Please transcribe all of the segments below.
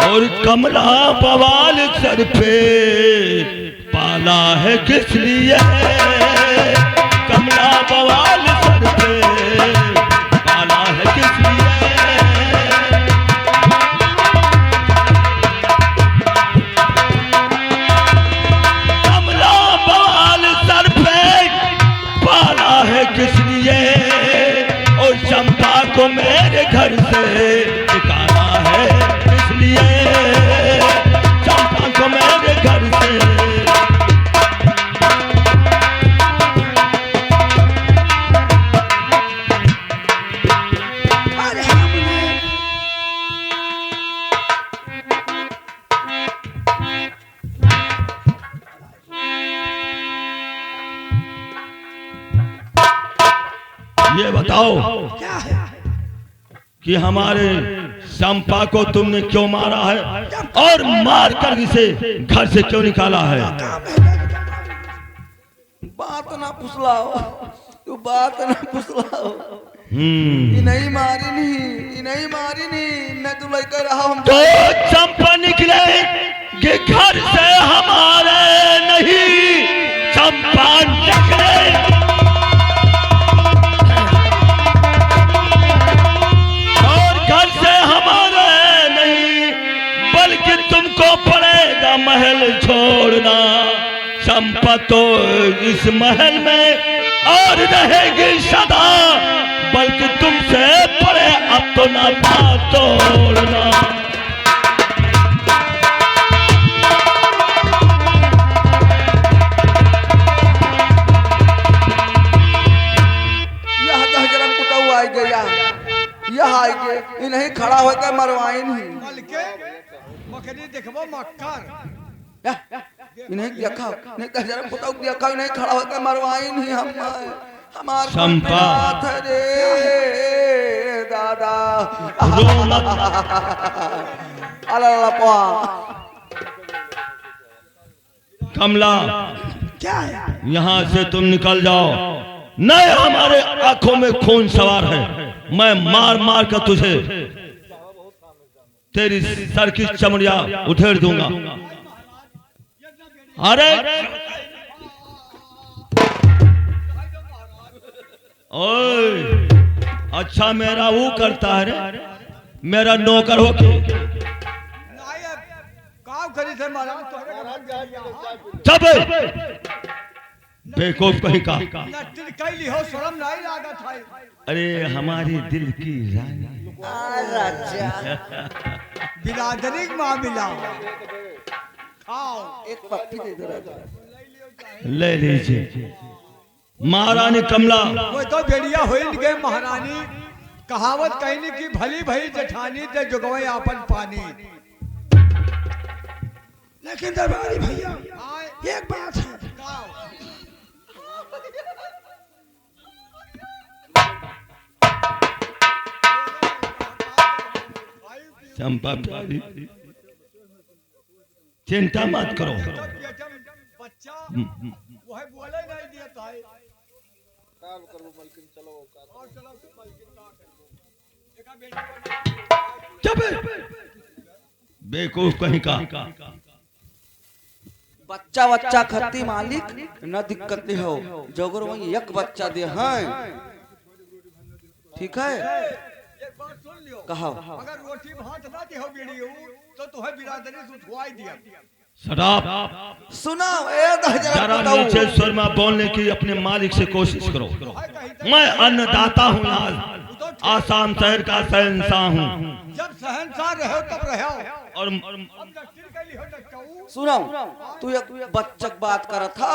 और कमला बवाल सर पे पाला है किस लिए, कमला बवाल सर पे पाला है किस लिए। कमला बवाल सर पे पाला है किस लिए, और चंपा को मेरे घर से निकाला है किस लिए, चंपा को मेरे घर से। ये बताओ क्या है कि हमारे चंपा को तुमने क्यों मारा है, और मार कर इसे घर से क्यों निकाला है। बात ना पुछलाओ, तू बात ना पुछलाओ। ये नहीं मारी नहीं मैं तू लेकर रहा हूँ। तो चंपा निकले कि घर से हमारे नहीं, चंपा निकले तुमको पड़ेगा महल छोड़ना। चंपा तो इस महल में और रहेगी सदा, बल्कि तुमसे पड़े अब तो नाता तोड़ना। यह जहजरम कुटाऊ आई गया, यह आई गए इन्हीं खड़ा होकर मरवाई नहीं। देखबो मक्कर इन्हें देखा नहीं जहजरम कुटाऊ देखा इन्हें खड़ा होकर मरवाई नहीं। हम हमार चंपा रे दादा अल्लाह कमला क्या है, यहाँ से तुम निकल जाओ, नहीं हमारे आंखों में खून सवार है। मैं मार मार कर तुझे तेरी सर की चमड़िया उधेड़ दूंगा। अरे ओए, अच्छा मेरा वो करता है रे, मेरा नौकर हो के चुप बेवकूफ कहीं का। अरे हमारी दिल की रानी बिरादरी मामला खाओ, एक पप्पी दे दो राजा। ले लीजिए महारानी कमला। वो तो बेड़िया हो गए महारानी, कहावत कहनी की भली भली जेठानी ते जुगवे आपन पानी। लेकिन दरबारी भैया एक बात है, चंपा प्यारी चिंता मत करो, बच्चा वो है बोले नहीं देता है। काम करो मलकिन, चलो और चलो मलकिन का करो। चुप बेवकूफ कहीं का। बच्चा बच्चा खत्ती मालिक न दिक्कत नहीं हो, जोगर वही एक बच्चा दे हैं, ठीक है। एक बात सुन लियो, कहो अगर रोटी भात ना दे हो बीड़ी तो तुम्हें बिरादरी से उठवाई दिया। शराब सुनो जरा नीचे स्वर में बोलने की अपने मालिक से कोशिश करो। मैं अन्नदाता हूँ, आसाम शहर का शहंशाह हूँ। जब शहंशाह रहो तब रहो। और सुनो तू एक बच्चा बात कर था,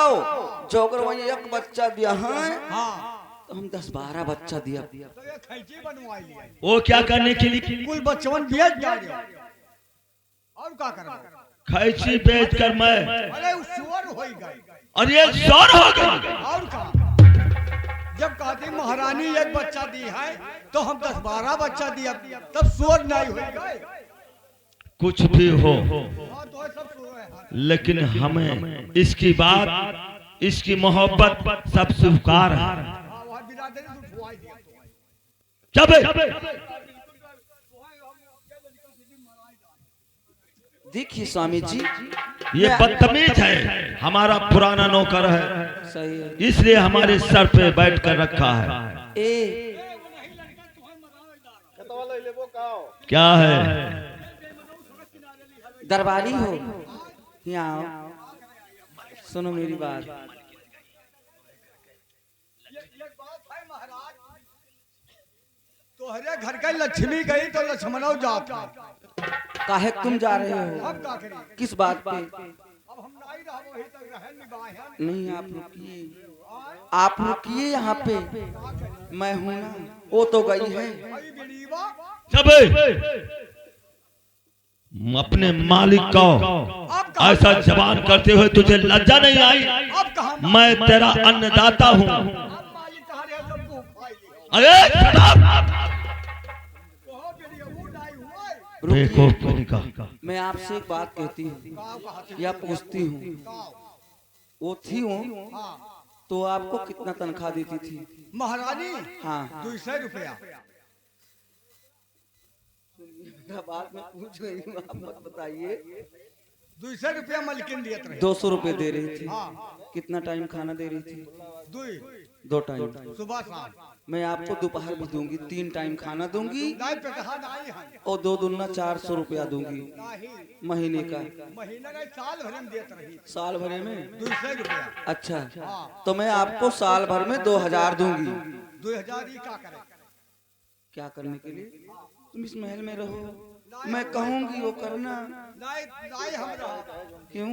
जोगर वही एक बच्चा दिया है, तो हम 10-12 बच्चा दिया। तो ये खैची बनवाई लिया। वो क्या करने के लिए? कुल बच्चवन बेच जा रहे और क्या करना? खैची बेच कर मैं, अरे सुअर हो गई, और ये सुअर हो गई। और क्या? जब कहती महारानी एक बच्चा दी है तो हम 10-12 बच्चा दिया, तब सुअर नहीं हो गए। कुछ भी हो, तो सब लेकिन हमें इसकी बात, इसकी मोहब्बत सब स्वीकार है। हाँ वहाँ बिरादरी से उठवाई दिया चबे देखिए स्वामी जी, ये बदतमीज है, हमारा पुराना नौकर है, सही है। इसलिए हमारे सर पे बैठ कर रखा है। ए क्या है? दरबारी हो, यहाँ आओ, सुनो मेरी बात। ये बात है महाराज, तोहरे घर का लक्ष्मी गई तो लक्ष्मणों जाता। काहे तुम जा रहे हो? अब का करी? किस बात पे? अब हम नहीं रहा वही तक रहन निभाए। नहीं, आप रुकिए, आप रुकिए यहाँ पे, मैं हूं ना। वो तो गई है। भाई बिलीवा चबे अपने मालिक को अब कहाँ ऐसा जबान करते हुए तुझे लज्जा नहीं आई? अब कहाँ मैं तेरा अन्नदाता हूँ। अब मालिक कहाँ रहे सबको उठाई ले। अरे शराब! कहो बिलीवा वो नहीं हुआ है। बेवकूफ रुकिए, कहीं का। मैं आपसे एक बात कहती हूँ गाँव कहाँ से? या पूछती हूँ, गाँव। वो थी हूँ हाँ तो आपको कितना तनख्वाह देती थी? महारानी हाँ, 200 रुपया। बात में पूछ रही हूँ, आप मत बताइए। 200 रुपया मलकिन दियत रहे। 200 रुपए दे रही थी। हाँ कितना टाइम खाना दे रही थी? दुई 2 टाइम। सुबह शाम। मैं आपको दोपहर भी दूंगी, 3 टाइम खाना दूंगी नहीं पे कहा नहीं है। और 2 दूना 400 रुपया दूंगी नहीं महीने का। महीने का साल भर में देत रही। साल भरे में? 200 रुपया। अच्छा, हाँ तो मैं आपको साल भर में 2000 दूंगी। 2000 ही का करे। क्या करने के लिए? तुम इस महल में रहो, मैं कहूंगी वो करना। नहीं नहीं हम रहा। क्यों?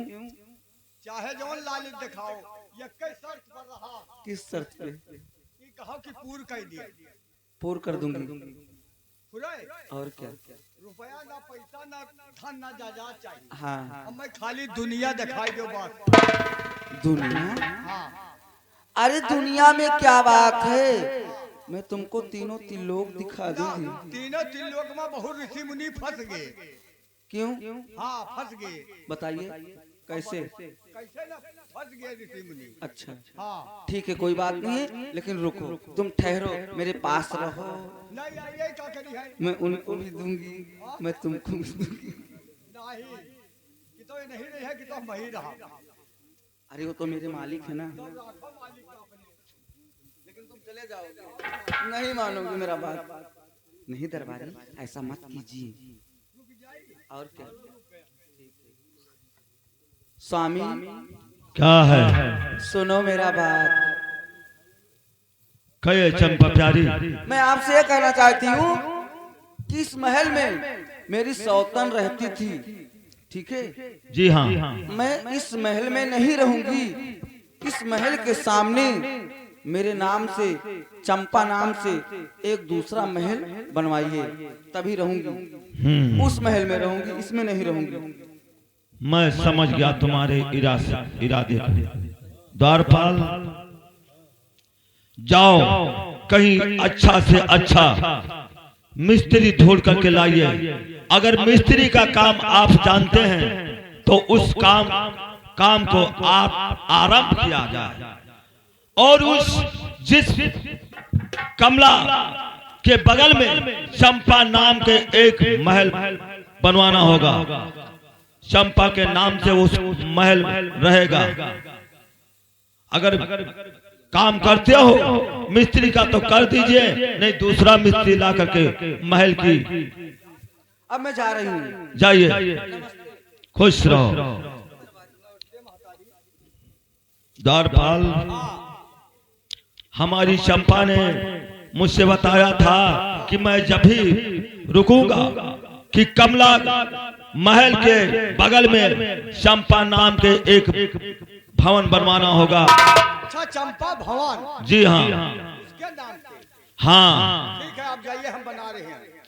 चाहे जौन लालित दिखाओ, ये कई शर्त पर रहा। किस शर्त पे? ये कहो कि पूर कर दिया। पूर कर दूंगी। पूरा और क्या? रुपया ना पैसा ना धन ना जायदाद चाहिए। हाँ, अब मैं खाली दुनिया दिखाई दो बस। दुनिया? हाँ अरे दुनिया में क्या बात है, मैं तुमको तीनों त्रिलोक दिखा दूंगी। तीनों त्रिलोक में बहुत ऋषि मुनि फंस गए। क्यों? हाँ फंस गए। बताइए कैसे? कैसे ना फंस गए ऋषि मुनि। अच्छा, हाँ ठीक है, कोई बात नहीं है, लेकिन रुको, तुम ठहरो, मेरे पास रहो। नहीं ये क्या करी है। मैं उनको भी दूंगी, मैं तुमको भी दूंगी। नहीं कि तो ये नहीं रही है कि तो हम वही रहा। अरे वो तो मेरे मालिक है ना। राखो मालिक का अपने। लेकिन तुम चले जाओगे, नहीं मानोगे मेरा बात। नहीं दरबारी, ऐसा मत कीजिए। और क्या? स्वामी क्या है? सुनो मेरा बात। कहे चंपा प्यारी, मैं आपसे ये कहना चाहती हूँ कि इस महल में मेरी सौतन रहती थी, ठीक है? जी हाँ, मैं इस महल में नहीं रहूंगी। इस महल के सामने मेरे नाम से, चंपा नाम से एक दूसरा महल बनवाइए, तभी रहूंगी। उस महल में रहूंगी, इसमें नहीं रहूंगी। मैं समझ गया तुम्हारे इरादे को। द्वारपाल, जाओ कहीं अच्छा से अच्छा मिस्त्री ढूंढ करके लाइए। अगर मिस्त्री का काम आप जानते हैं तो उस काम को आप आरंभ किया जाए, और उस जिस कमला के बगल में चंपा नाम के एक महल बनवाना होगा। चंपा के नाम से उस महल रहेगा। अगर काम करते हो मिस्त्री का तो कर दीजिए, नहीं दूसरा मिस्त्री ला करके महल की। अब मैं जा रही हूँ। जाइए, खुश रहो। द्वारपाल, हमारी चंपा ने मुझसे बताया था कि मैं जब भी रुकूंगा कि कमला महल के बगल में चंपा नाम के एक भवन बनवाना होगा। अच्छा चंपा भवन? जी हाँ, इसके नाम पे? हाँ ठीक है आप जाइए, हम बना रहे हैं।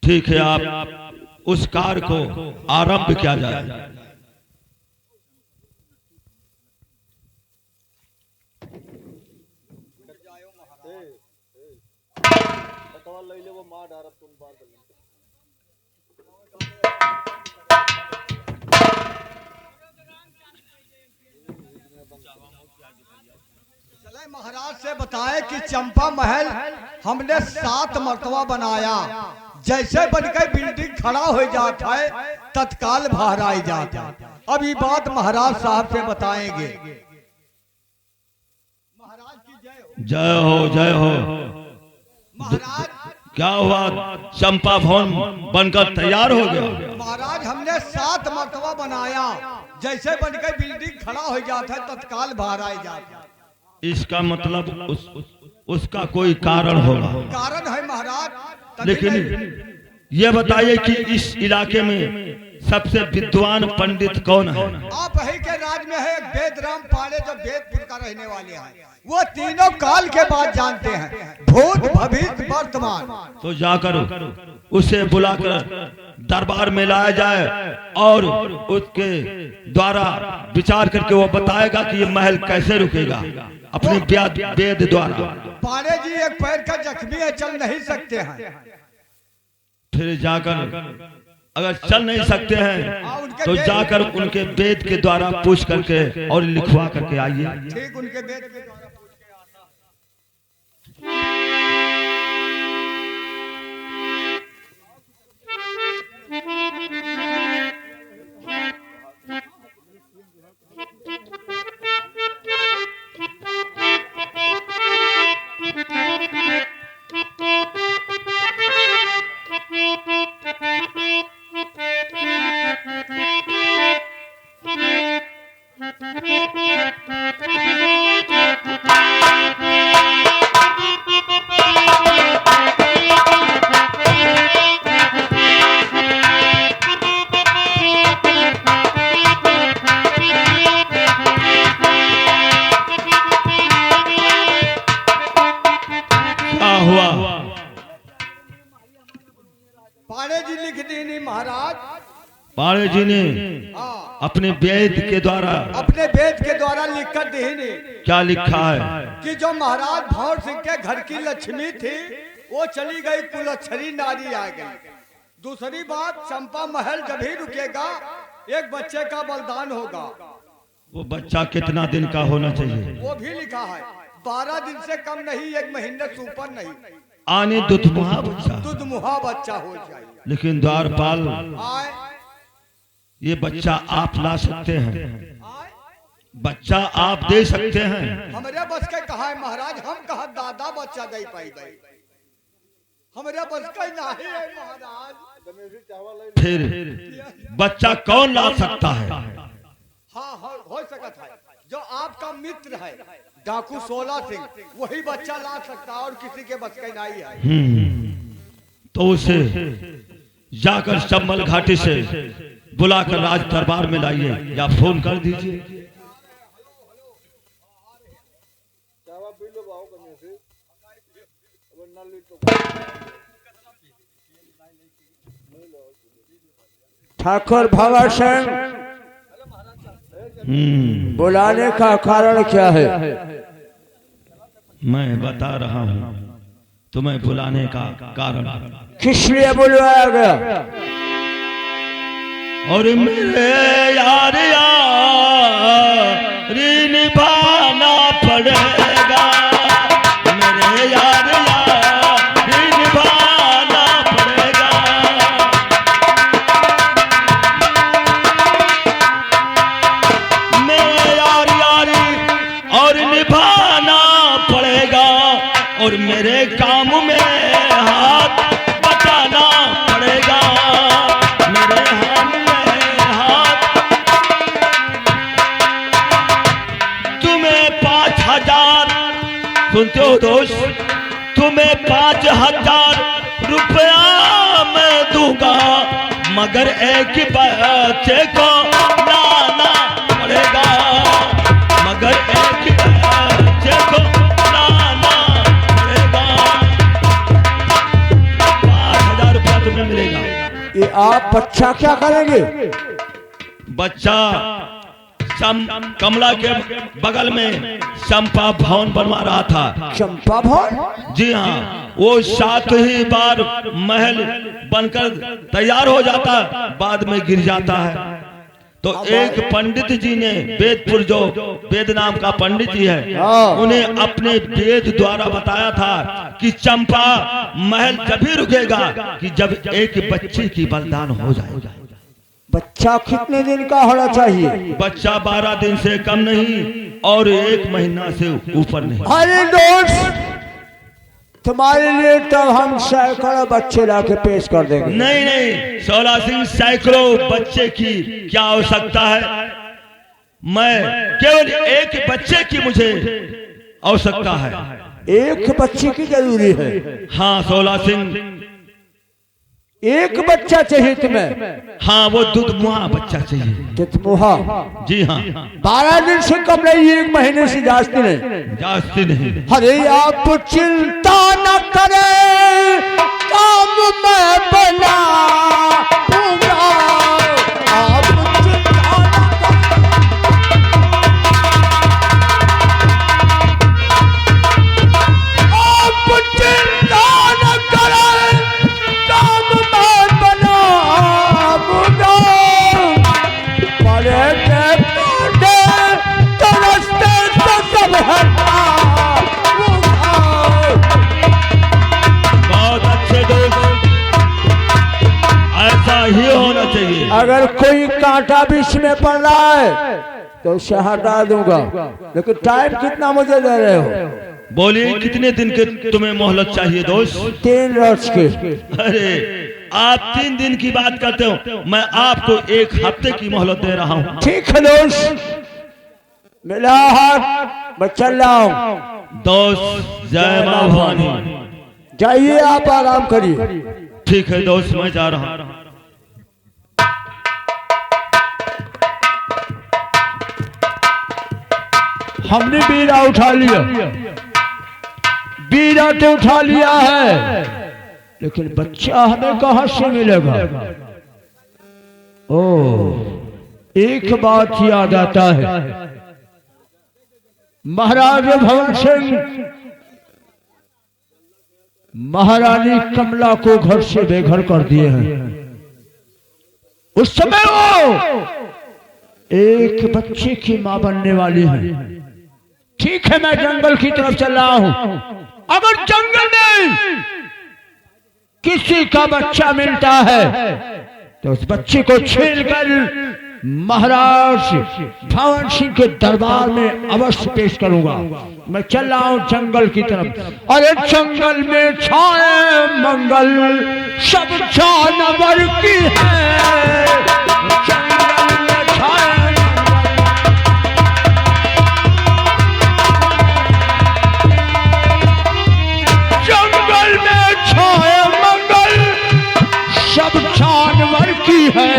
ठीक है, आप उस कार्य को आरंभ किया जाए। महाराज से बताए कि चंपा महल हमने 7 मरतबा बनाया, जैसे बनकर बिल्डिंग खड़ा हो जाता है तत्काल बाहर आई जाता है। अब ये बात महाराज साहब से बताएंगे। महाराज की जय हो। जय हो। महाराज। क्या हुआ? चंपा भवन बनकर तैयार हो गया? महाराज हमने 7 मरतबा बनाया, जैसे बनकर बिल्डिंग खड़ा हो जाता है तत्काल बाहर आ जाता है। इसका मतलब उसका कोई कारण होगा। कारण है महाराज। लेकिन ये बताइए कि इस इलाके में सबसे विद्वान पंडित कौन है? आप ही के राज में है वेदराम पाड़े, जो वेदपुर का रहने वाले हैं। वो तीनों काल के बाद जानते हैं, भूत भविष्य वर्तमान। तो जाकर उसे बुलाकर दरबार में लाया जाए और उसके द्वारा विचार करके वो बताएगा कि ये महल कैसे रुकेगा अपने वेद द्वारा। पाड़े जी एक पैर का जख्मी है, चल नहीं सकते हैं। फिर जाकर अगर चल नहीं सकते हैं तो जाकर उनके वेद के द्वारा पूछ करके और लिखवा करके आइए। ठीक, उनके वेद के द्वारा पूछ के आता। पाड़े जी लिख दी महाराज। पाड़े जी ने अपने वेद के द्वारा लिखकर दी। क्या लिखा है? कि जो महाराज भौर सिंह के घर की लक्ष्मी थी वो चली गई, कुलच्छरी नारी आ गई। दूसरी बात, चंपा महल जब ही रुकेगा एक बच्चे का बलिदान होगा। वो बच्चा कितना दिन का होना चाहिए? वो भी लिखा है 12 दिन से कम नहीं, 1 महीने से ऊपर नहीं। आने दुधमुहा बच्चा हो जाए। लेकिन द्वारपाल, ये बच्चा आप ला सकते हैं? बच्चा आप दे सकते हैं? हमारे बस के कहा है महाराज, हम कहा दादा बच्चा दे पाई भाई, हमारे बस का नहीं है महाराज। फिर बच्चा कौन ला सकता है? हाँ हो सकता है, जो आपका मित्र है डाकू 16 सिंह, वही बच्चा ला सकता है और किसी के बस का नहीं है। तो उसे जाकर चंबल घाटी से बुलाकर राज दरबार में लाइए या फोन कर दीजिए। ठाकुर भवर सिंह, बुलाने का कारण क्या है? मैं बता रहा हूँ तुम्हें बुलाने का कारण। किस लिए बुलवाया गया? और मेरे यार निभाना पड़ेगा, मेरे यार निभाना पड़ेगा। मेरे यार और निभाना पड़ेगा, और मेरे काम में हाथ बटाना पड़ेगा, मेरे हाथ में हाथ। तुम्हें 5000, सुनते हो दोस्त, तुम्हें 5000 रुपया मैं दूंगा, मगर एक बच्चे को लाना पड़ेगा, मगर एक बच्चे को लाना पड़ेगा। 5000 रुपया तुम्हें मिलेगा। ये आप बच्चा क्या करेंगे? बच्चा कमला के बगल में चंपा भवन बनवा रहा था। चंपा भवन? जी हाँ, वो 7 ही बार महल बनकर तैयार हो जाता, बाद में गिर जाता है। तो एक पंडित जी ने वेदपुर, जो वेद नाम का पंडित जी है, हाँ। उन्हें अपने वेद द्वारा बताया था कि चंपा महल तभी रुकेगा कि जब एक बच्चे की बलिदान हो जाएगा। बच्चा कितने दिन का होना चाहिए? बच्चा 12 दिन से कम नहीं और 1 महीना से ऊपर नहीं। अरे दोस्त, तुम्हारे लिए तब हम सैकड़ों बच्चे लाके पेश कर देंगे। नहीं नहीं शोला सिंह, सैकड़ों बच्चे की क्या आवश्यकता है? मैं केवल एक बच्चे की मुझे आवश्यकता है। एक बच्चे की जरूरी है? हाँ शोला सिंह, एक बच्चा चाहिए तुम्हें? हाँ वो दुधमुहा बच्चा चाहिए। दुधमुहा? जी हाँ। 12 दिन से कम नहीं, 1 महीने से जास्ती नहीं। जास्ती नहीं। अरे आप चिंता न करें, काम मैं बना दूंगा। आप चिंता न करें, आप चिंता न करें, काम मैं बना दूंगा। बड़े के कांटे तरसते तो सब हटा दूंगा। बहुत अच्छे दोस्त, ऐसा ही होना चाहिए। अगर कोई कांटा बीच में पड़ रहा है तो उसे हटा दूंगा, लेकिन टाइम कितना मुझे दे रहे हो? बोलिए कितने दिन के तुम्हें मोहलत चाहिए दोस्त? 3 रोज के। अरे आप 3 दिन की बात करते हो, मैं आपको 1 हफ्ते की मोहलत दे रहा हूँ। ठीक है दोस्त, मिला हाथ, मैं चल रहा हूँ। दोस्त जय मां भवानी। जाइए, आप आराम करिए। ठीक है दोस्त, मैं जा रहा हूँ। हमने बीड़ा उठा लिया, बीड़ा तो उठा लिया है, लेकिन बच्चा हमें कहां से मिलेगा? ओ, एक बात याद आता है, महाराज भवन सिंह महारानी कमला को घर से बेघर कर दिए हैं। उस समय वो एक बच्चे की मां बनने वाली है। ठीक है, मैं जंगल की तरफ चल रहा हूं। अगर जंगल में किसी का बच्चा मिलता है तो उस बच्चे को छीनकर महाराज भवन सिंह के दरबार में अवश्य पेश करूंगा। मैं चल रहा हूं जंगल की तरफ। अरे जंगल में छाए मंगल सब जानवर की है। जंगल में छाए सब जानवर की है।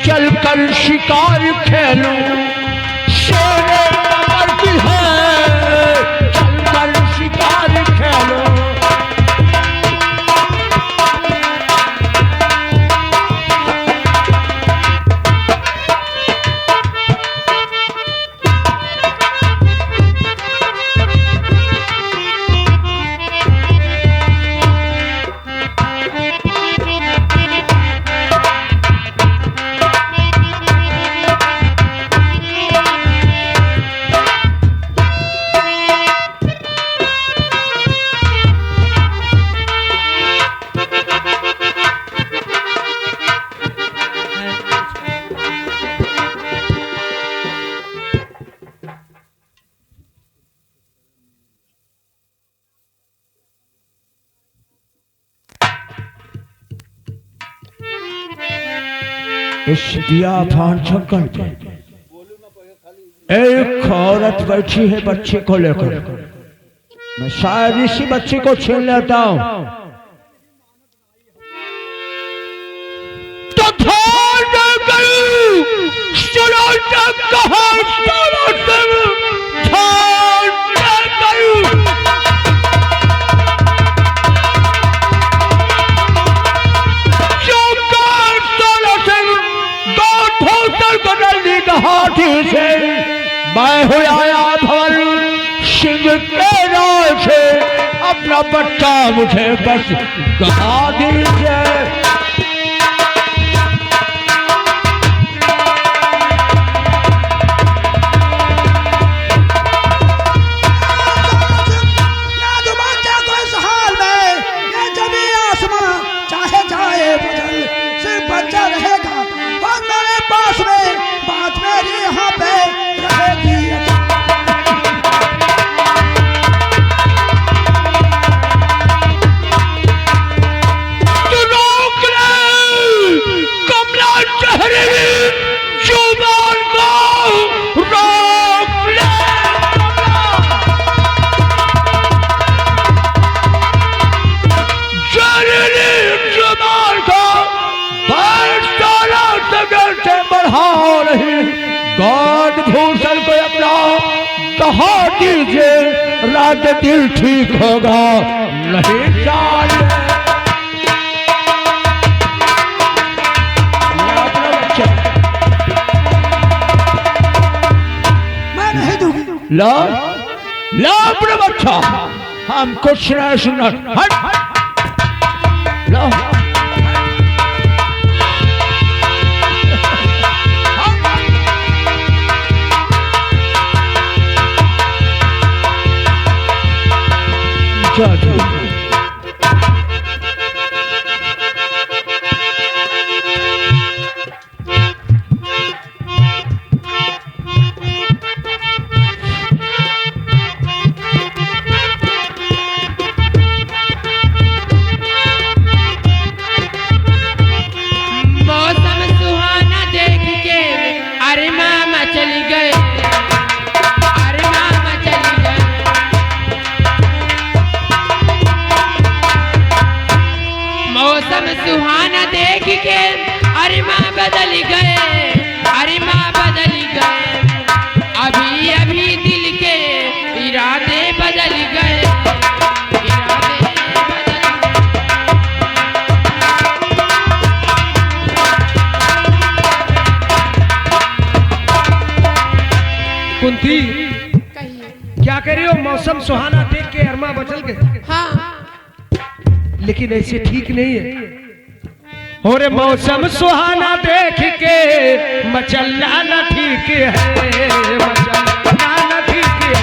चलकर शिकार खेलूं शेरे कमर की है। चलकर शिकार खेलूं इस बियाबान जंगल में एक औरत बैठी है बच्चे को लेकर। मैं शायद इसी बच्चे को छीन लेता हूं। तो हाथी से मैं हो आया भवन सिंह के राज से। अपना बच्चा मुझे बस गवा दीजिए। बढ़ा दीजिए, रात दिल ठीक होगा नहीं जान। मैं नहीं दूंगी। ला ला अपने बच्चा, हम कुछ नहीं सुनना। हट ला मौसम सुहाना देख के अरे मामा चली गए, अरे मामा चली गए। मौसम सुहाना देख के अरे माँ बदल गए, अरे माँ बदल गए। अभी अभी दिल के इरादे बदल गए, इरादे बदल गए। कुंती कहिए। क्या कह रही हो? मौसम सुहाना देख के अरमा बदल गए, हाँ लेकिन ऐसे ठीक नहीं है। और मौसम सुहाना देख के मचलना न ठीक है, मचलना न ठीक है।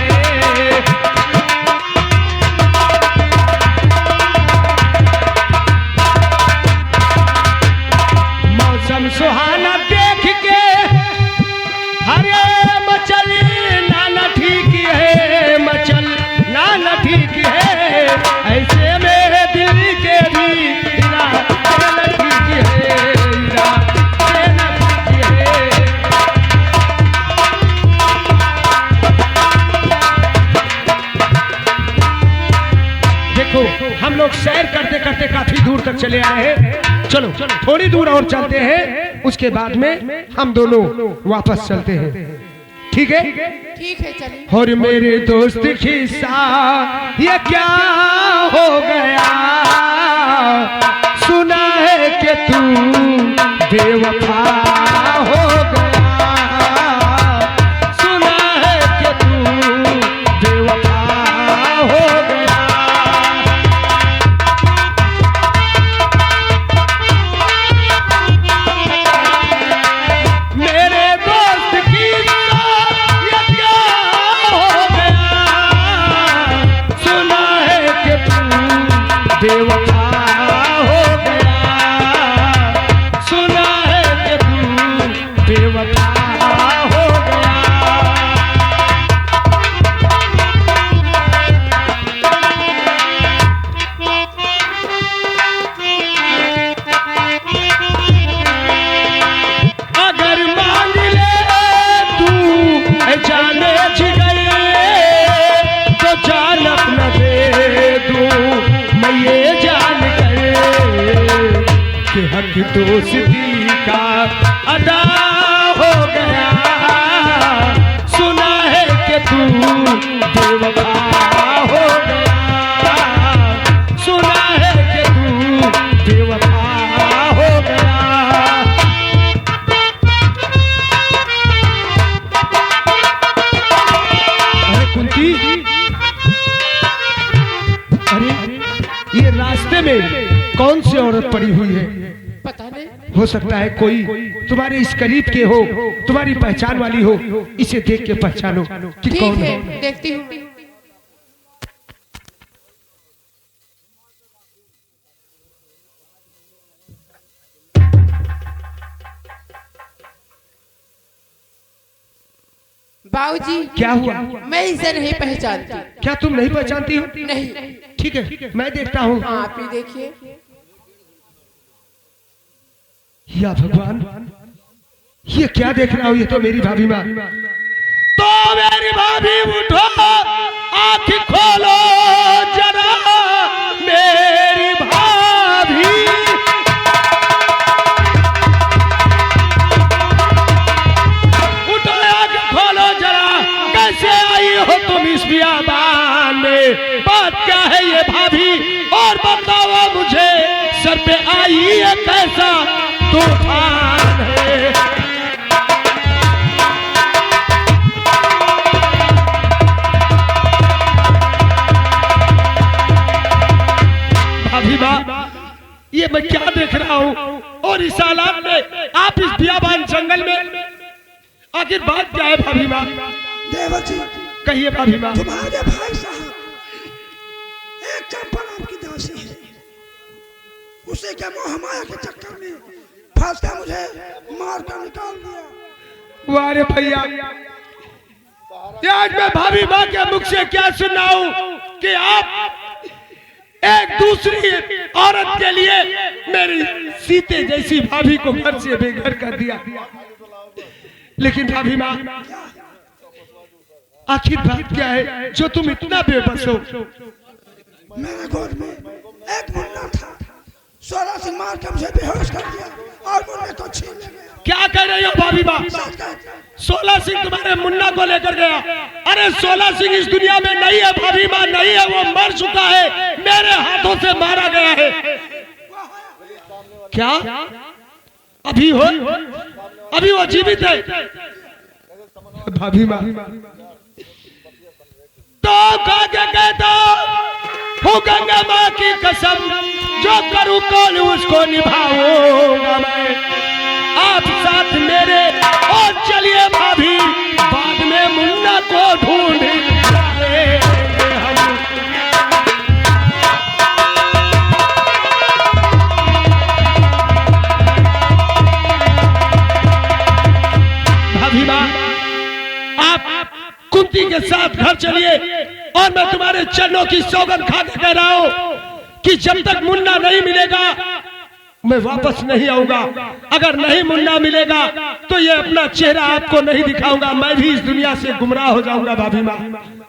मौसम सुहाना देख के हरे मचलना न ठीक है, मचलना न ठीक है। ऐसे मेरे दिल के भी इरादे न ठीक है, इरादे न ठीक है। देखो हम लोग सैर करते करते काफी दूर तक चले आए हैं। चलो थोड़ी दूर और चलते हैं, उसके बाद में हम दोनों वापस चलते हैं, ठीक है? ठीक है चलिए। और मेरे दोस्त खिस्सा ये क्या हो गया, सुना है कि तू बेवफा हो गया, सुना है कि तू बेवफा हो गया। मेरे दोस्त की ये क्या हो गया, सुना है कि तू बेवफा हो गया, सुना है कि तू बेवफा हो गया। अगर मान ले तू जाने जिगरे तो जान अपना दे दूं मैं ये जान कर कि हक दोस्ती का अदा हो गया, सुना है कि तू बेवफा हो गया, सुना है कि तू बेवफा हो गया। अरे कुंती, अरे ये रास्ते में कौन सी औरत पड़ी हुई है? पता नहीं। हो सकता है कोई तुम्हारे इस करीब के हो, तुम्हारी पहचान वाली हो। इसे देख के पहचानो कि ठीक कौन है है। देखती हूँ। बाबूजी क्या हुआ? मैं इसे नहीं पहचानती। क्या तुम नहीं पहचानती हो? नहीं। ठीक है मैं देखता हूँ। हाँ आप ही देखिए। या भगवान, ये क्या देख रहा हूँ? ये तो मेरी भाभी माँ। तो मेरी भाभी उठो, आँख खोलो जरा मेरी भाभी। उठो आँख खोलो जरा, कैसे आई हो आखिर बात क्या है भाभी माँ? देवर जी, कहिए भाभी माँ। तुम्हारे भाई साहब एक चंपा नाम की दासी है, उसे क्या मोह माया के चक्कर में फंस कर मुझे मार कर निकाल दिया। वाह रे भैया, आज मैं भाभी माँ के मुख से क्या सुनाऊं कि आप एक दूसरी औरत के लिए मेरी सीते जैसी भाभी को घर से बेघर कर दिया। लेकिन भाभी माँ, आखिर बात क्या है जो तुम इतना बेबस हो? मेरे गोद में एक मुन्ना था, 16 सिंह मार के मुझे बेहोश कर दिया और मुन्ने को छीन ले गया। क्या कह रही हो भाभी माँ? 16 सिंह तुम्हारे मुन्ना को लेकर गया? अरे 16 सिंह इस दुनिया में नहीं है भाभी माँ, नहीं है, वो मर चुका है, मेरे हाथों से मारा गया है। क्या अभी हो? अभी वो जीवित है? भाभी माँ तो काके कहता हूँ गंगा माँ की कसम, जो करूँ कौन उसको निभाऊंगा मैं, आप साथ मेरे और चलिए भाभी, बाद में मुन्ना को ढूंढ लाएंगे हम। भाभी माँ, आप कुंती के साथ घर चलिए और मैं तुम्हारे चरणों की सौगंध खा के कह रहा हूं कि जब तक मुन्ना नहीं मिलेगा मैं वापस नहीं आऊंगा। अगर नहीं मुन्ना मिलेगा तो ये अपना चेहरा आपको नहीं दिखाऊंगा, मैं भी इस दुनिया से गुमराह हो जाऊंगा भाभी माँ,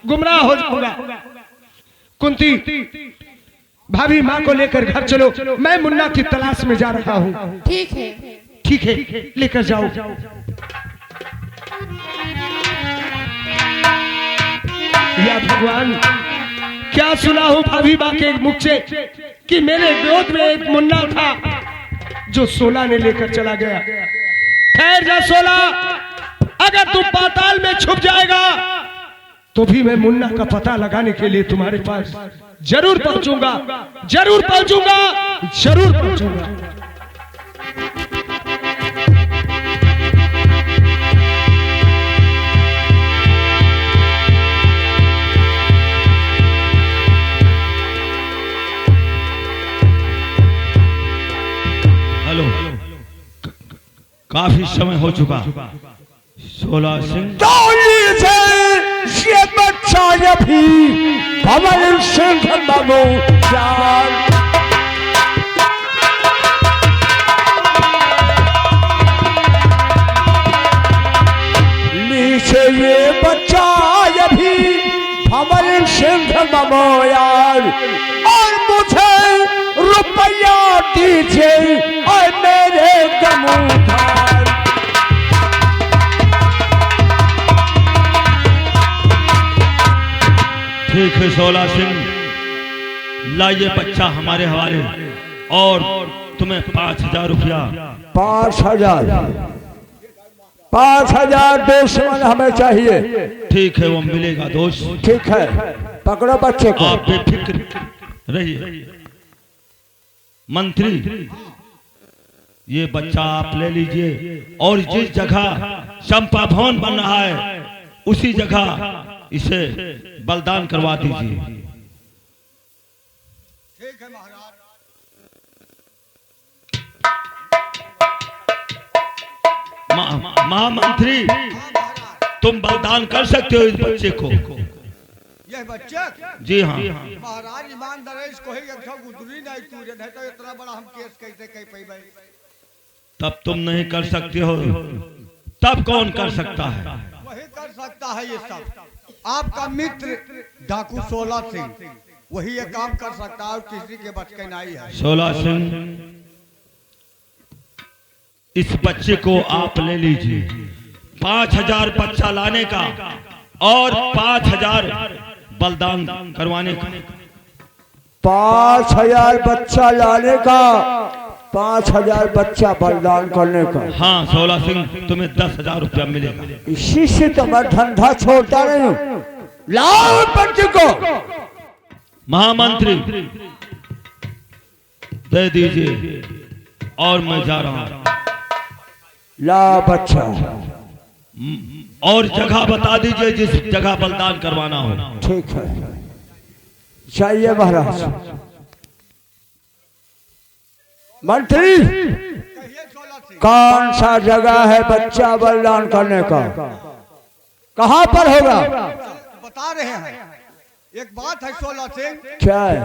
गुमराह हो जाऊंगा। कुंती, भाभी माँ को लेकर घर चलो, मैं मुन्ना की तलाश में जा रहा हूँ। ठीक है। ठीक है, लेकर जाओ। या भगवान, क्या सुना हूं भाभी माँ के मुख से कि मेरे गोद में एक मुन्ना था जो 16 ने लेकर चला गया। ठहर जा 16, अगर तू पाताल में छुप जाएगा तो भी मैं मुन्ना का पता लगाने के लिए तुम्हारे पास जरूर पहुंचूंगा, जरूर पहुंचूंगा, जरूर पहुंचूंगा। हेलो, काफी समय हो चुका। 16 सिंह ये बच्चा अभी भवन सिंह बाबू चार नीचे, ये बच्चा अभी भवन सिंह बाबू यार, और मुझे रुपया दीजिए और मेरे गमूधार। ठीक है 16 सिंह, लाइए बच्चा हमारे हवाले और तुम्हें 5000 रुपया। 5000 दुश्मन हमें चाहिए। ठीक है, वो मिलेगा दोस्त। ठीक है, पकड़ो बच्चे को। आप बेफिक्र रहिए। मंत्री, ये बच्चा आप ले लीजिए और जिस जगह चंपा भवन बन रहा है उसी जगह इसे बलिदान करवा दीजिए। ठीक है महाराज। महामंत्री, तुम बलिदान कर सकते हो इस बच्चे को। यह बच्चे? जी हाँ। महाराज ईमानदार है, इसको ही अच्छा गुजरी नहीं तुझे, नहीं तो इतना बड़ा हम केस कैसे कह पाई? तब तुम नहीं कर सकते हो, तब कौन कर सकता है? वही कर सकता है ये सब। आपका मित्र डाकू 16 सिंह, वही ये काम कर सकता है और किसी के बच के नहीं है। 16 सिंह, इस बच्चे को आप ले लीजिए। 5000 बच्चा लाने का और 5000 बलिदान करवाने का। 5000 बच्चा लाने का, 5000 बच्चा बलिदान करने का। हाँ 16 सिंह, तुम्हें 10,000 रुपया मिलेगा। इसी से तो मैं धंधा छोड़ता नहीं हूँ। लाओ बच्चे को। महामंत्री, दे दीजिए और मैं जा रहा हूँ। ला बच्चा। और जगह बता दीजिए जिस जगह बलिदान करवाना हो। ठीक है, चाहिए महाराज। मंत्री, कहिए 16 सिंह। कौन सा जगह है बच्चा बलिदान करने का? कहाँ पर होगा? बता रहे हैं। एक बात है 16 सिंह, क्या है?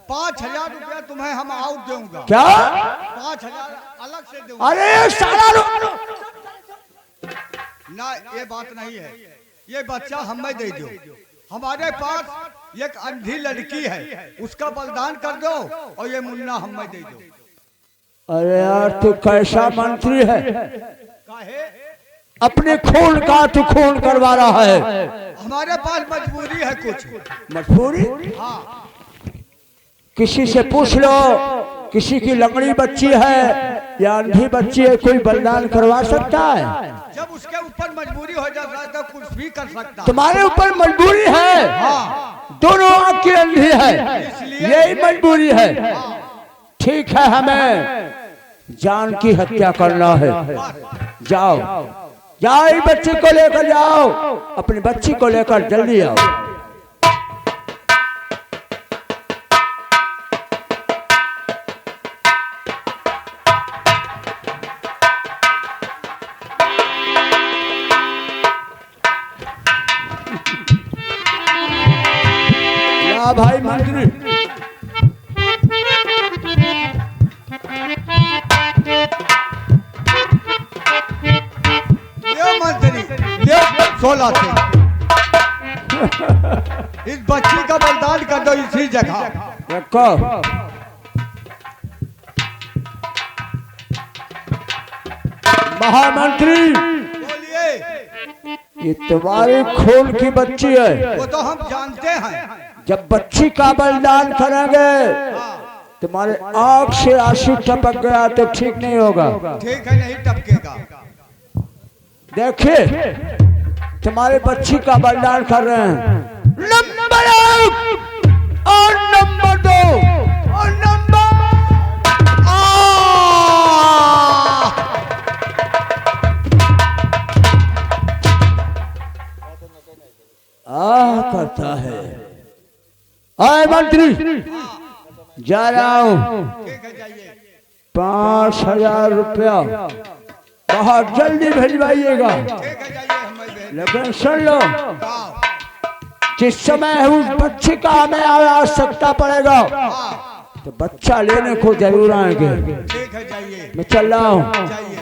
5,000 रुपया तुम्हें हम आउट दूंगा। क्या? 5,000 अलग से दूंगा। अरे सारा ना, ये बात नहीं है। ये बच्चा हमें दे दो। हमारे पास एक अंधी लड़की है, उसका बलिदान कर दो और ये मुन्ना हमें दे दो। अरे यार, तू कैसा मंत्री है? काहे? अपने खून का तू खून करवा रहा है। हमारे पास मजबूरी है कुछ। मजबूरी? हाँ, किसी से पूछ लो, किसी की लंगड़ी बच्ची है या अंधी बच्ची है, कोई बलिदान करवा सकता है? जब उसके ऊपर मजबूरी हो जाता है तो कुछ भी कर सकता है। तुम्हारे ऊपर मजबूरी है? हाँ, दोनों आंख की अंधी है, यही मजबूरी है। ठीक है, हमें जान की हत्या करना है। जाओ जाओ, इस बच्ची को लेकर जाओ, अपनी बच्ची को लेकर जल्दी आओ। या भाई मंत्री, ये मंत्री, ये 16 सिंह। इस बच्ची का बलिदान कर दो इसी जगह। रखो। महामंत्री, बोलिए। ये तुम्हारे खून की बच्ची है। वो तो हम जानते हैं। जब बच्ची का बलिदान करेंगे, तुम्हारे आंख से आंसू टपक गया तो ठीक नहीं होगा। ठीक है, नहीं टपकेगा। देखिए, तुम्हारे बच्ची का बलिदान कर रहे हैं। नंबर 1 और नंबर 2 और नंबर करता है। आए मंत्री, जा रहा हूँ। ठीक है, जाइए। 5,000 रुपया बहुत जल्दी भिजवाइएगा। ठीक है, जाइए। हमें भेज लेकिन सुन लो, हाँ, जिस समय उस बच्चे का हमें आवश्यकता पड़ेगा तो बच्चा लेने को जरूर आएंगे। ठीक है, जाइए। मैं चल रहा हूँ। जाइए।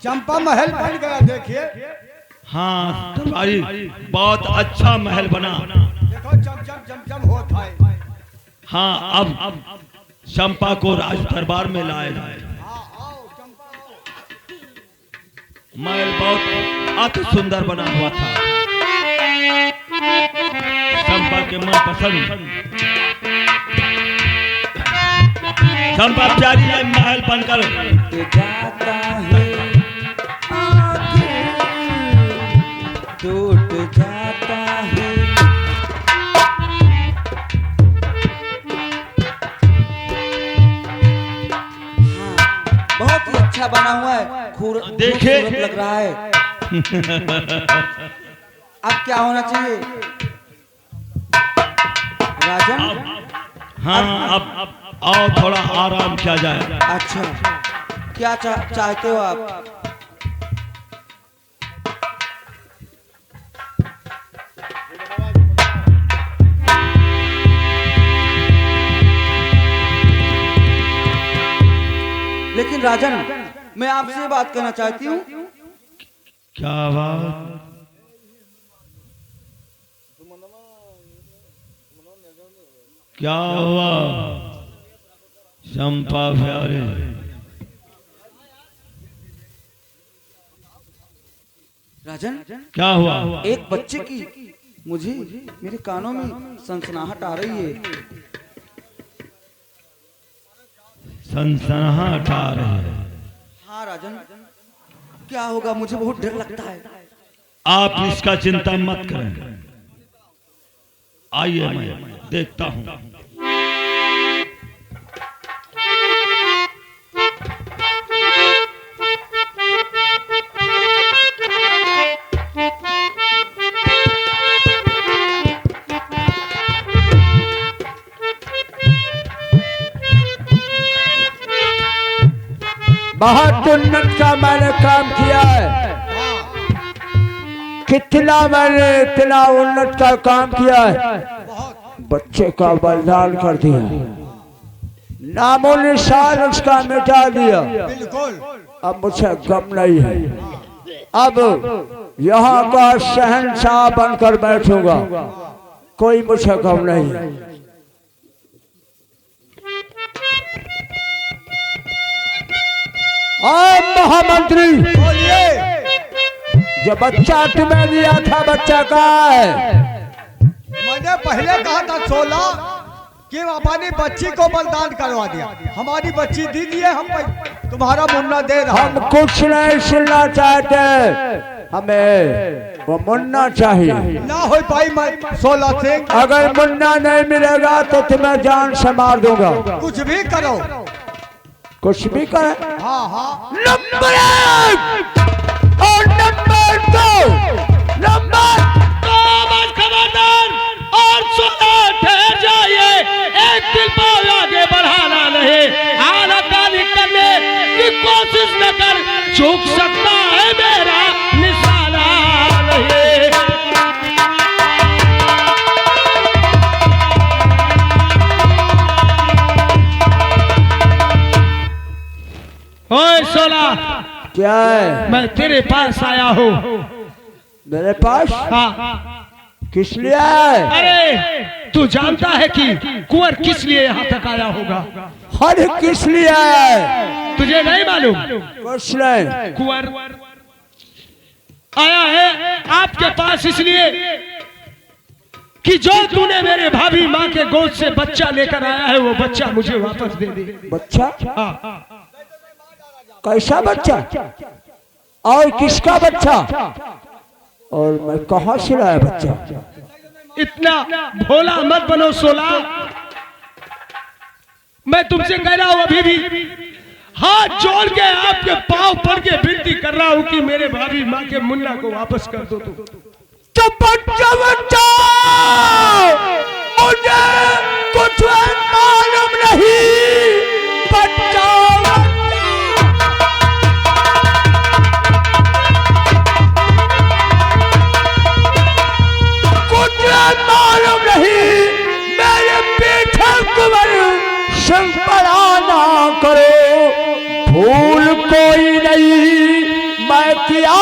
चंपा महल बन गया, देखिए। हाँ दरबारी, बहुत अच्छा महल बना। देखो, चम होता है। हाँ, अब चंपा को राज दरबार में लाया जाए। महल बहुत अति सुंदर बना हुआ था। चंपा के मन पसंद। चंपा प्यारी है, महल बनकर जाता है, टूट जाता है। हाँ, बहुत ही अच्छा बना हुआ है। देखे? खूबसूरत लग रहा है। अब क्या होना चाहिए राजन? हाँ, अब आओ, थोड़ा आराम किया जाए। अच्छा, क्या चाहते हो आप? लेकिन राजन, मैं आपसे बात करना चाहती हूँ। क्या बात? क्या हुआ चंपा प्यारे? राजन, क्या हुआ? एक बच्चे की मुझे मेरे कानों में सनसनाहट आ रही है। सनसनाहट आ रही है। हाँ राजन, क्या होगा? मुझे बहुत डर लगता है। आप इसका चिंता मत करें, आइए मैं देखता हूं। बहुत उन्नत का मैंने काम किया है। कितना मैंने इतना उन्नत का काम किया है। बच्चे का बलिदान कर दिया, नामो निशान उसका मिटा दिया। बिल्कुल। अब मुझे गम नहीं है। अब यहाँ का शहंशाह बनकर बैठूंगा, कोई मुझे गम नहीं है। महामंत्री, जो बच्चा तुम्हें दिया था, बच्चा कहाँ है? मैंने पहले कहा था 16 कि अपनी बच्ची को बलिदान करवा दिया। हमारी बच्ची दी दी है, हम तुम्हारा मुन्ना दे रहा। हम कुछ नहीं सुनना चाहते, हमें वो मुन्ना चाहिए। ना हो पाई मैं 16 सिंह। अगर मुन्ना नहीं मिलेगा तो तुम्हें जान से मार दूंगा। कुछ भी करो, कुछ भी करे। हाँ हाँ। नंबर 1 और नंबर 2। नंबर 2 बस खबरदार, और 16 ठहर जाइए। एक दिल पाव आगे बढ़ाना नहीं, आनाकानी करने की कोशिश न कर। चूक सकता है मेरा निशाना नहीं। ओए 16, क्या है? मैं तेरे पास आया हूँ। मेरे पास? हाँ। किस लिए है? अरे तू जानता है कि कुंवर किस लिए यहाँ तक आया होगा? अरे किस लिए है? तुझे नहीं मालूम? कुछ नहीं। कुंवर आया है आपके पास इसलिए कि जो तूने मेरे भाभी माँ के गोद से बच्चा लेकर आया है, वो बच्चा मुझे वापस दे दे। बच्चा? हाँ। कैसा बच्चा? और किसका बच्चा? और मैं कहाँ से लाया बच्चा? इतना भोला मत बनो 16। मैं तुमसे कह रहा हूं, अभी भी हाथ जोड़ के आपके पांव पड़ के विनती कर रहा हूं कि मेरे भाभी माँ के मुन्ना को वापस कर दो। तो बच्चा बच्चा, मुझे कुछ मालूम नहीं। बच्चा मालूम नहीं। मेरे पीछे कुंवर संग पड़ा ना करो, भूल कोई नहीं मैं किया